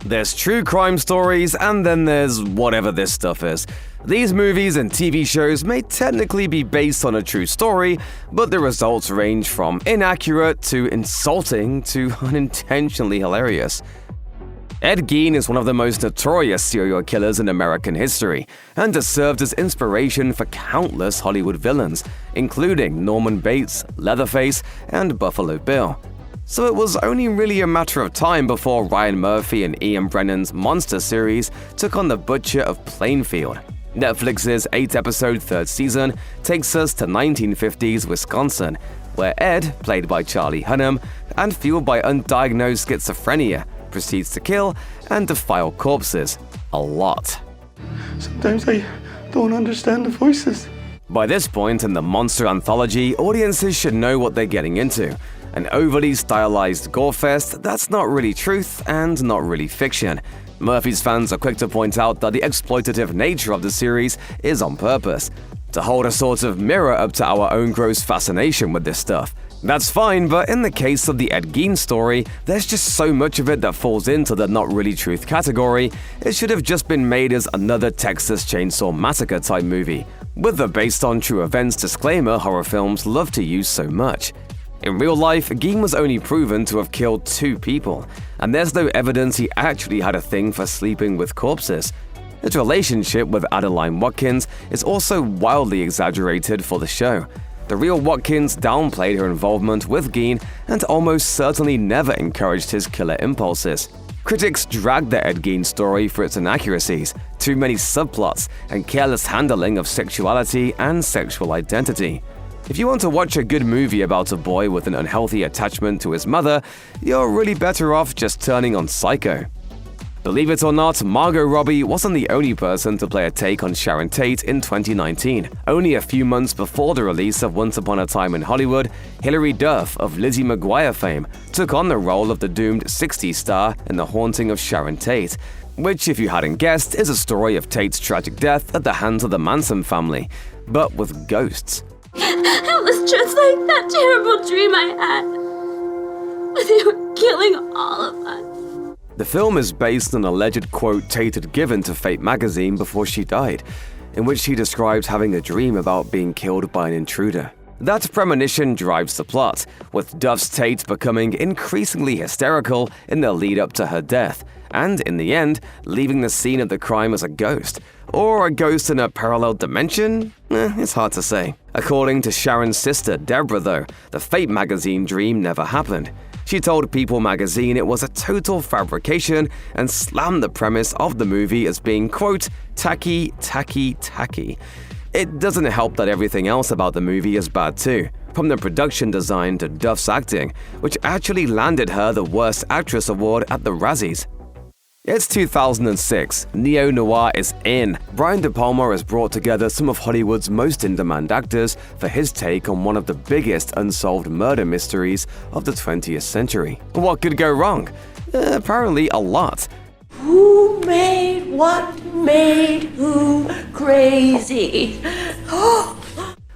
There's true crime stories, and then there's whatever this stuff is. These movies and TV shows may technically be based on a true story, but the results range from inaccurate to insulting to unintentionally hilarious. Ed Gein is one of the most notorious serial killers in American history, and has served as inspiration for countless Hollywood villains, including Norman Bates, Leatherface, and Buffalo Bill. So it was only really a matter of time before Ryan Murphy and Ian Brennan's Monster series took on the Butcher of Plainfield. Netflix's 8-episode third season takes us to 1950s Wisconsin, where Ed, played by Charlie Hunnam, and fueled by undiagnosed schizophrenia, proceeds to kill and defile corpses a lot. Sometimes I don't understand the voices. By this point in the monster anthology, audiences should know what they're getting into. An overly stylized gorefest that's not really truth and not really fiction. Murphy's fans are quick to point out that the exploitative nature of the series is on purpose, to hold a sort of mirror up to our own gross fascination with this stuff. That's fine, but in the case of the Ed Gein story, there's just so much of it that falls into the not really truth category, it should have just been made as another Texas Chainsaw Massacre type movie, with the based on true events disclaimer horror films love to use so much. In real life, Gein was only proven to have killed 2 people, and there's no evidence he actually had a thing for sleeping with corpses. His relationship with Adeline Watkins is also wildly exaggerated for the show. The real Watkins downplayed her involvement with Gein and almost certainly never encouraged his killer impulses. Critics dragged the Ed Gein story for its inaccuracies, too many subplots, and careless handling of sexuality and sexual identity. If you want to watch a good movie about a boy with an unhealthy attachment to his mother, you're really better off just turning on Psycho. Believe it or not, Margot Robbie wasn't the only person to play a take on Sharon Tate in 2019. Only a few months before the release of Once Upon a Time in Hollywood, Hilary Duff of Lizzie McGuire fame took on the role of the doomed 60s star in The Haunting of Sharon Tate, which, if you hadn't guessed, is a story of Tate's tragic death at the hands of the Manson family, but with ghosts. It was just like that terrible dream I had. They were killing all of us. The film is based on an alleged quote Tate had given to Fate magazine before she died, in which she describes having a dream about being killed by an intruder. That premonition drives the plot, with Duff's Tate becoming increasingly hysterical in the lead up to her death, and in the end, leaving the scene of the crime as a ghost. Or a ghost in a parallel dimension? It's hard to say. According to Sharon's sister, Deborah, though, the Fate magazine dream never happened. She told People magazine it was a total fabrication and slammed the premise of the movie as being, quote, tacky. It doesn't help that everything else about the movie is bad too, from the production design to Duff's acting, which actually landed her the Worst Actress award at the Razzies. It's 2006, neo-noir is in. Brian De Palma has brought together some of Hollywood's most in-demand actors for his take on one of the biggest unsolved murder mysteries of the 20th century. What could go wrong? Apparently a lot. Who made what made who crazy?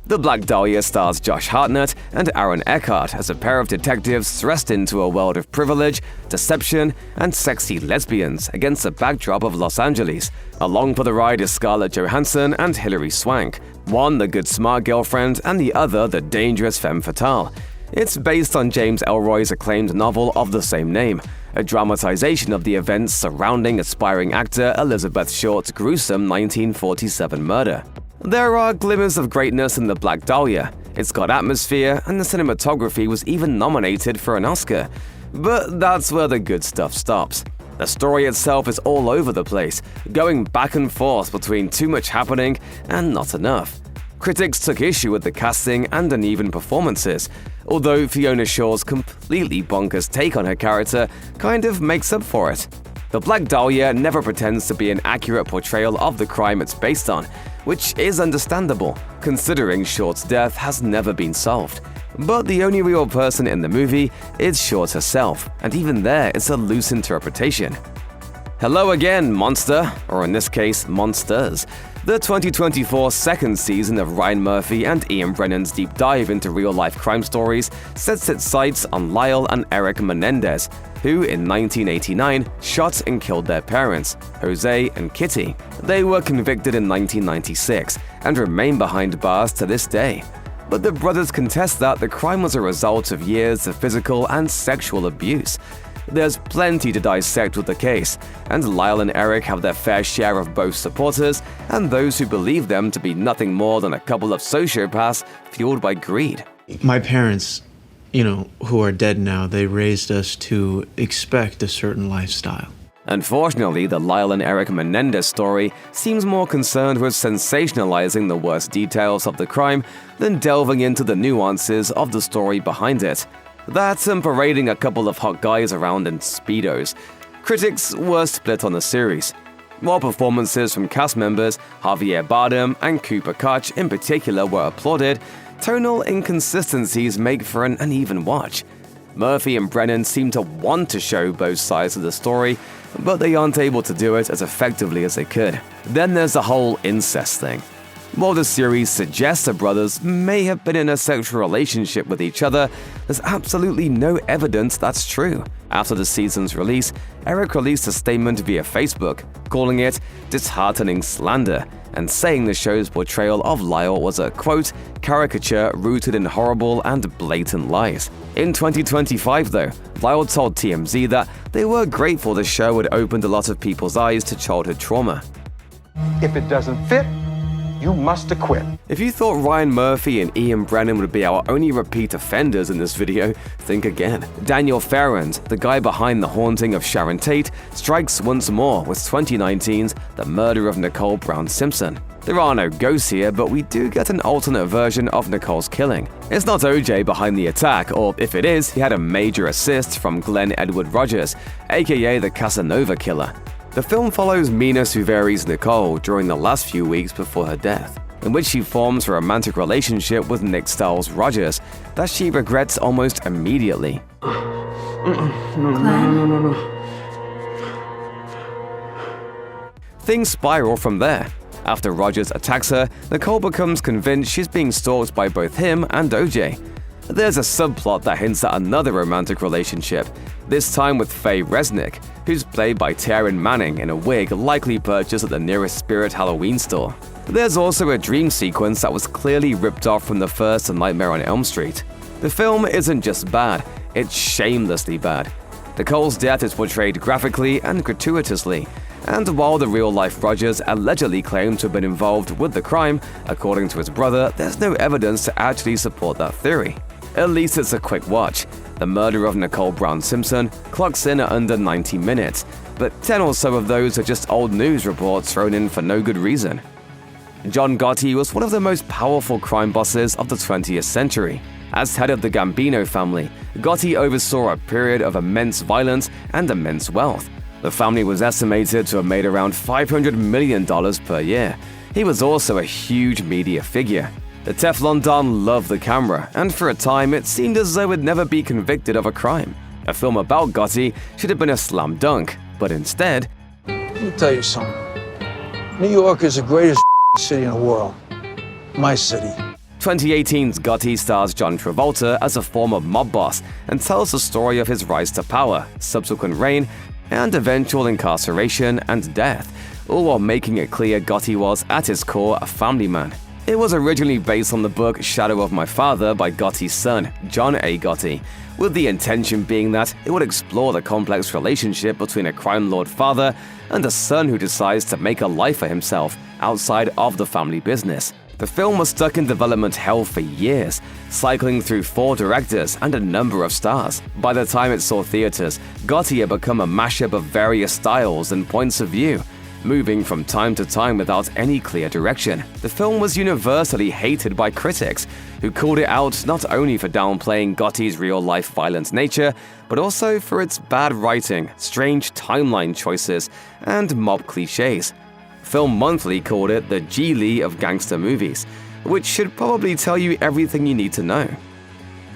The Black Dahlia stars Josh Hartnett and Aaron Eckhart as a pair of detectives thrust into a world of privilege, deception, and sexy lesbians against the backdrop of Los Angeles. Along for the ride is Scarlett Johansson and Hilary Swank, one the good smart girlfriend and the other the dangerous femme fatale. It's based on James Ellroy's acclaimed novel of the same name, a dramatization of the events surrounding aspiring actor Elizabeth Short's gruesome 1947 murder. There are glimmers of greatness in The Black Dahlia. It's got atmosphere, and the cinematography was even nominated for an Oscar. But that's where the good stuff stops. The story itself is all over the place, going back and forth between too much happening and not enough. Critics took issue with the casting and uneven performances, although Fiona Shaw's completely bonkers take on her character kind of makes up for it. The Black Dahlia never pretends to be an accurate portrayal of the crime it's based on, which is understandable, considering Short's death has never been solved. But the only real person in the movie is Short herself, and even there it's a loose interpretation. Hello again, monster, or in this case, monsters. The 2024 second season of Ryan Murphy and Ian Brennan's deep dive into real-life crime stories sets its sights on Lyle and Erik Menendez, who in 1989 shot and killed their parents, Jose and Kitty. They were convicted in 1996 and remain behind bars to this day. But the brothers contest that the crime was a result of years of physical and sexual abuse. There's plenty to dissect with the case, and Lyle and Erik have their fair share of both supporters and those who believe them to be nothing more than a couple of sociopaths fueled by greed. My parents, who are dead now, they raised us to expect a certain lifestyle. Unfortunately, the Lyle and Erik Menendez story seems more concerned with sensationalizing the worst details of the crime than delving into the nuances of the story behind it. That and parading a couple of hot guys around in Speedos. Critics were split on the series. While performances from cast members Javier Bardem and Cooper Koch in particular were applauded, tonal inconsistencies make for an uneven watch. Murphy and Brennan seem to want to show both sides of the story, but they aren't able to do it as effectively as they could. Then there's the whole incest thing. While the series suggests the brothers may have been in a sexual relationship with each other, there's absolutely no evidence that's true. After the season's release, Erik released a statement via Facebook, calling it disheartening slander, and saying the show's portrayal of Lyle was a, quote, caricature rooted in horrible and blatant lies. In 2025, though, Lyle told TMZ that they were grateful the show had opened a lot of people's eyes to childhood trauma. If it doesn't fit, you must acquit. If you thought Ryan Murphy and Ian Brennan would be our only repeat offenders in this video, think again. Daniel Farrand, the guy behind the haunting of Sharon Tate, strikes once more with 2019's The Murder of Nicole Brown Simpson. There are no ghosts here, but we do get an alternate version of Nicole's killing. It's not OJ behind the attack, or if it is, he had a major assist from Glenn Edward Rogers, aka the Casanova Killer. The film follows Mina Suveri's Nicole during the last few weeks before her death, in which she forms a romantic relationship with Nick Styles Rogers that she regrets almost immediately. No. Things spiral from there. After Rogers attacks her, Nicole becomes convinced she's being stalked by both him and OJ. There's a subplot that hints at another romantic relationship, this time with Faye Resnick, who's played by Taryn Manning in a wig likely purchased at the nearest Spirit Halloween store. There's also a dream sequence that was clearly ripped off from the first Nightmare on Elm Street. The film isn't just bad, it's shamelessly bad. Nicole's death is portrayed graphically and gratuitously, and while the real-life Rogers allegedly claimed to have been involved with the crime, according to his brother, there's no evidence to actually support that theory. At least it's a quick watch. The Murder of Nicole Brown Simpson clocks in at under 90 minutes, but 10 or so of those are just old news reports thrown in for no good reason. John Gotti was one of the most powerful crime bosses of the 20th century. As head of the Gambino family, Gotti oversaw a period of immense violence and immense wealth. The family was estimated to have made around $500 million per year. He was also a huge media figure. The Teflon Don loved the camera, and for a time it seemed as though he'd never be convicted of a crime. A film about Gotti should have been a slam dunk, but instead… Let me tell you something. New York is the greatest city in the world. My city. 2018's Gotti stars John Travolta as a former mob boss and tells the story of his rise to power, subsequent reign, and eventual incarceration and death, all while making it clear Gotti was, at his core, a family man. It was originally based on the book Shadow of My Father by Gotti's son, John A. Gotti, with the intention being that it would explore the complex relationship between a crime lord father and a son who decides to make a life for himself outside of the family business. The film was stuck in development hell for years, cycling through 4 directors and a number of stars. By the time it saw theaters, Gotti had become a mashup of various styles and points of view, moving from time to time without any clear direction. The film was universally hated by critics, who called it out not only for downplaying Gotti's real-life violent nature, but also for its bad writing, strange timeline choices, and mob cliches. Film Monthly called it the Geely of gangster movies, which should probably tell you everything you need to know.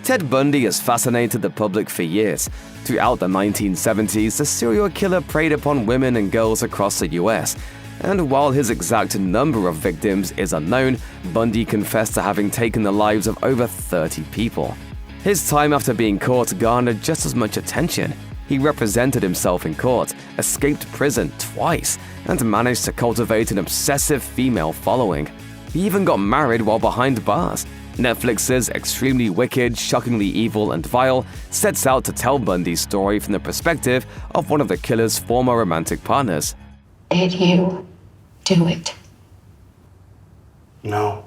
Ted Bundy has fascinated the public for years. Throughout the 1970s, the serial killer preyed upon women and girls across the US, and while his exact number of victims is unknown, Bundy confessed to having taken the lives of over 30 people. His time after being caught garnered just as much attention. He represented himself in court, escaped prison twice, and managed to cultivate an obsessive female following. He even got married while behind bars. Netflix's Extremely Wicked, Shockingly Evil, and Vile sets out to tell Bundy's story from the perspective of one of the killer's former romantic partners. Did you do it? No.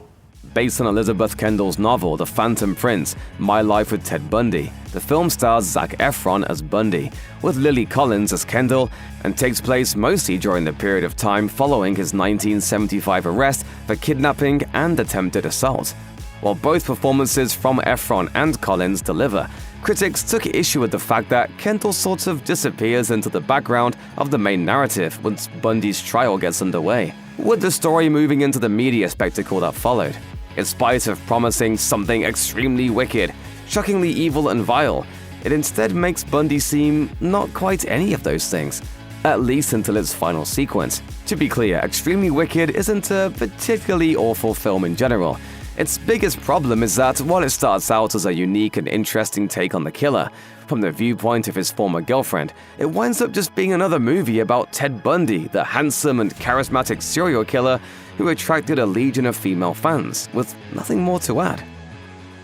Based on Elizabeth Kendall's novel The Phantom Prince, My Life with Ted Bundy, the film stars Zac Efron as Bundy, with Lily Collins as Kendall, and takes place mostly during the period of time following his 1975 arrest for kidnapping and attempted assault. While both performances from Efron and Collins deliver, critics took issue with the fact that Kendall sort of disappears into the background of the main narrative once Bundy's trial gets underway, with the story moving into the media spectacle that followed. In spite of promising something extremely wicked, shockingly evil, and vile, it instead makes Bundy seem not quite any of those things, at least until its final sequence. To be clear, Extremely Wicked isn't a particularly awful film in general. Its biggest problem is that while it starts out as a unique and interesting take on the killer, from the viewpoint of his former girlfriend, it winds up just being another movie about Ted Bundy, the handsome and charismatic serial killer who attracted a legion of female fans, with nothing more to add.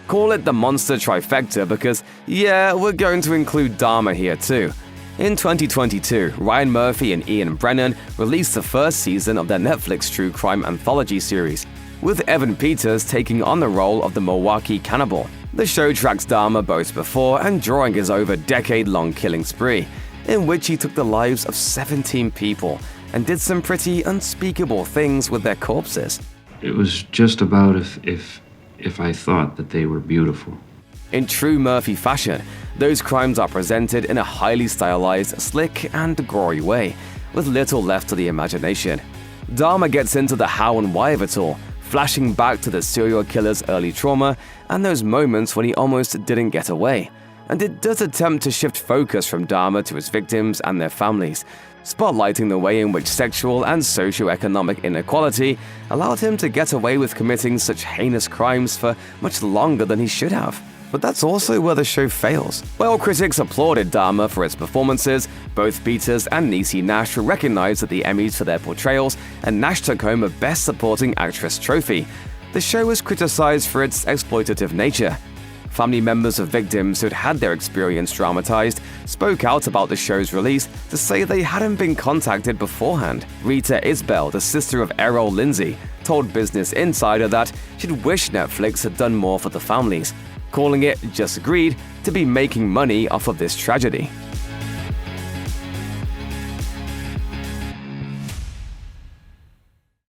Call it the monster trifecta because, yeah, we're going to include Dahmer here too. In 2022, Ryan Murphy and Ian Brennan released the first season of their Netflix true crime anthology series, with Evan Peters taking on the role of the Milwaukee cannibal. The show tracks Dahmer both before and during his over-decade-long killing spree, in which he took the lives of 17 people and did some pretty unspeakable things with their corpses. It was just about if I thought that they were beautiful. In true Murphy fashion, those crimes are presented in a highly stylized, slick, and gory way, with little left to the imagination. Dahmer gets into the how and why of it all, flashing back to the serial killer's early trauma and those moments when he almost didn't get away. And it does attempt to shift focus from Dahmer to his victims and their families, spotlighting the way in which sexual and socioeconomic inequality allowed him to get away with committing such heinous crimes for much longer than he should have. But that's also where the show fails. While critics applauded Dahmer for its performances, both Peters and Niecy Nash recognized at the Emmys for their portrayals, and Nash took home a Best Supporting Actress trophy. The show was criticized for its exploitative nature. Family members of victims who'd had their experience dramatized spoke out about the show's release to say they hadn't been contacted beforehand. Rita Isbell, the sister of Errol Lindsay, told Business Insider that she'd wish Netflix had done more for the families, calling it just greed to be making money off of this tragedy.